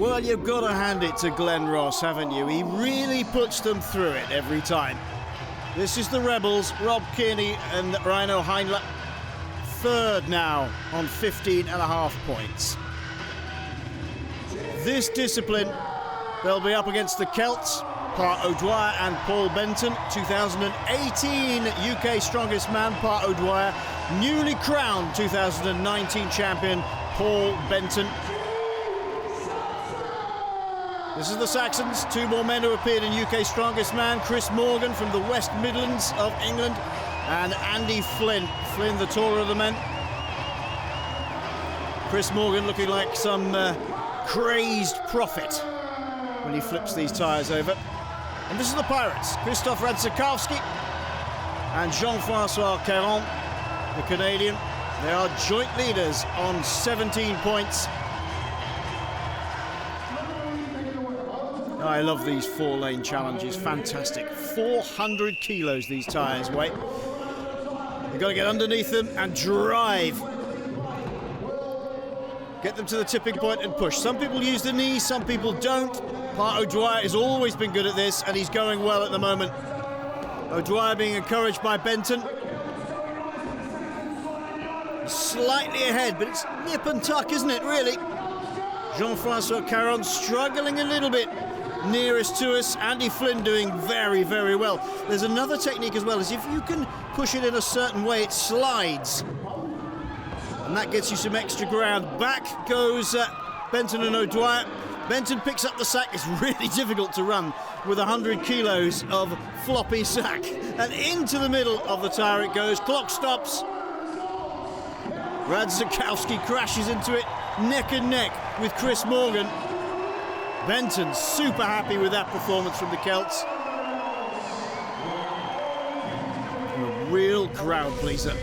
Well, you've got to hand it to Glenn Ross, haven't you? He really puts them through it every time. This is the Rebels, Rob Kearney and Rhino Heinle. Third now on 15.5 points. This discipline, they'll be up against the Celts, Part O'Dwyer and Paul Benton. 2018 UK Strongest Man, Part O'Dwyer. Newly crowned 2019 champion, Paul Benton. This is the Saxons, two more men who appeared in UK Strongest Man. Chris Morgan from the West Midlands of England and Andy Flynn. Flynn, the taller of the men. Chris Morgan looking like some crazed prophet when he flips these tyres over. And this is the Pirates, Christophe Radzikowski and Jean-François 𝐀𝐻𝐿, the Canadian. They are joint leaders on 17 points. I love these 4-lane challenges, fantastic. 400 kilos these tyres weigh. You've got to get underneath them and drive. Get them to the tipping point and push. Some people use the knee, some people don't. Part O'Dwyer has always been good at this, and he's going well at the moment. O'Dwyer being encouraged by Benton. Slightly ahead, but it's nip and tuck, isn't it, really? Jean-François Caron struggling a little bit nearest to us. Andy Flynn doing very, very well. There's another technique as well, is if you can push it in a certain way, it slides. And that gets you some extra ground. Back goes Benton and O'Dwyer. Benton picks up the sack. It's really difficult to run with 100 kilos of floppy sack. And into the middle of the tyre it goes. Clock stops. Radzikowski crashes into it neck and neck with Chris Morgan. Benton super happy with that performance from the Celts. And a real crowd pleaser.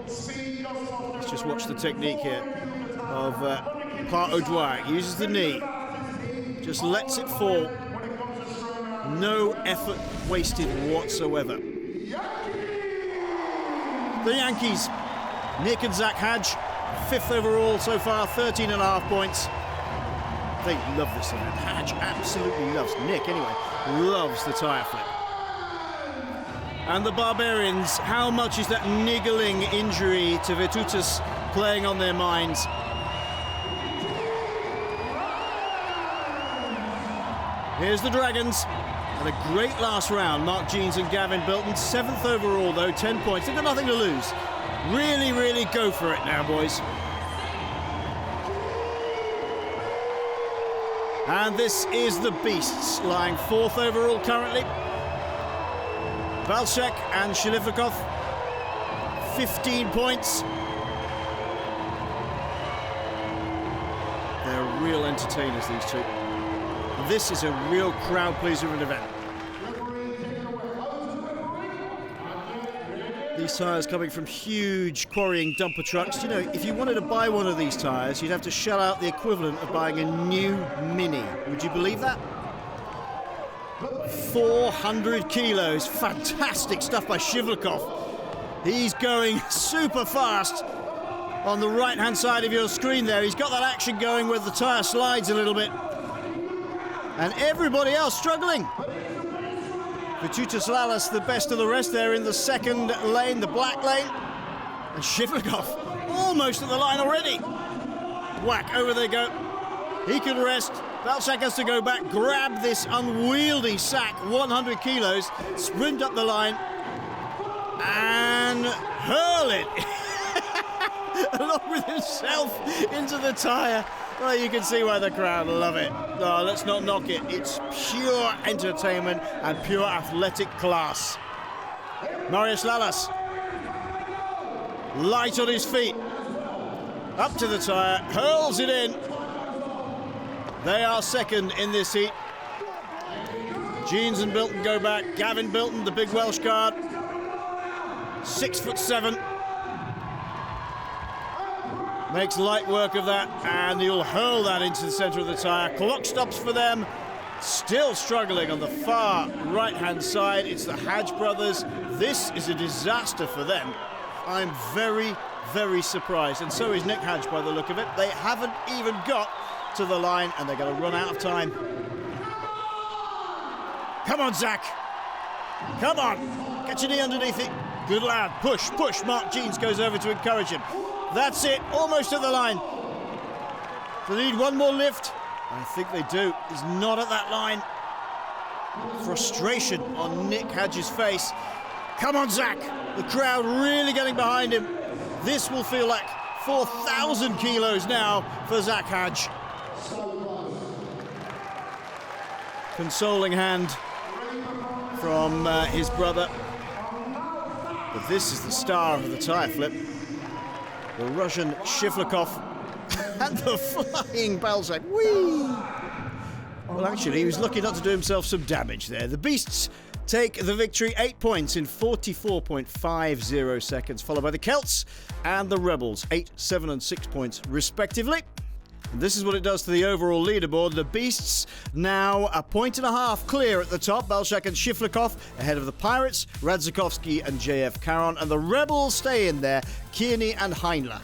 Let's just watch the technique here of Part O'Dwyer. Uses the knee, just lets it fall. No effort wasted whatsoever. The Yankees, Nick and Zach Hadge, 5th overall so far, 13.5 points. They love this event. Hadge absolutely loves, Nick anyway, loves the tyre flip. And the Barbarians, how much is that niggling injury to Virtutus playing on their minds? Here's the Dragons. And a great last round. Mark Jeans and Gavin Bilton, 7th overall though, 10 points. They've got nothing to lose. Really, really go for it now, boys. And this is the Beasts, lying 4th overall currently. Valchek and Shilifikov, 15 points. They're real entertainers, these two. This is a real crowd pleaser of an event. These tyres coming from huge quarrying dumper trucks. You know, if you wanted to buy one of these tyres, you'd have to shell out the equivalent of buying a new Mini. Would you believe that? 400 kilos. Fantastic stuff by Shivlikov. He's going super fast on the right-hand side of your screen there. He's got that action going where the tyre slides a little bit. And everybody else struggling. Virtutus Lalas, the best of the rest there in the second lane, the black lane. And Shivlikov almost at the line already. Whack, over they go. He can rest. Valchek has to go back, grab this unwieldy sack, 100 kilos, sprint up the line, and hurl it along with himself into the tyre. Well, you can see why the crowd love it. No, let's not knock it. It's pure entertainment and pure athletic class. Marius Lalas, light on his feet, up to the tyre, hurls it in. They are second in this heat. Jeans and Bilton go back. Gavin Bilton, the big Welsh guard, 6'7". Makes light work of that, and he'll hurl that into the centre of the tyre. Clock stops for them. Still struggling on the far right-hand side. It's the Hadge brothers. This is a disaster for them. I'm very, very surprised, and so is Nick Hadge by the look of it. They haven't even got to the line, and they're going to run out of time. Come on, Zach. Come on. Get your knee underneath it. Good lad. Push, push. Mark Jeans goes over to encourage him. That's it. Almost at the line. Do they need one more lift? I think they do. He's not at that line. Frustration on Nick Hadge's face. Come on, Zach. The crowd really getting behind him. This will feel like 4,000 kilos now for Zach Hadge. Consoling hand from his brother. But this is the star of the tire flip. The Russian Shivlikov and the flying Balzac. Whee! Well, actually, he was lucky not to do himself some damage there. The Beasts take the victory, 8 points in 44.50 seconds, followed by the Celts and the Rebels, 8, 7 and 6 points respectively. And this is what it does to the overall leaderboard. The Beasts now 1.5 points clear at the top. Balzac and Shivlikov ahead of the Pirates, Radzikovsky and JF Caron, and the Rebels stay in there, Kearney and Heinle.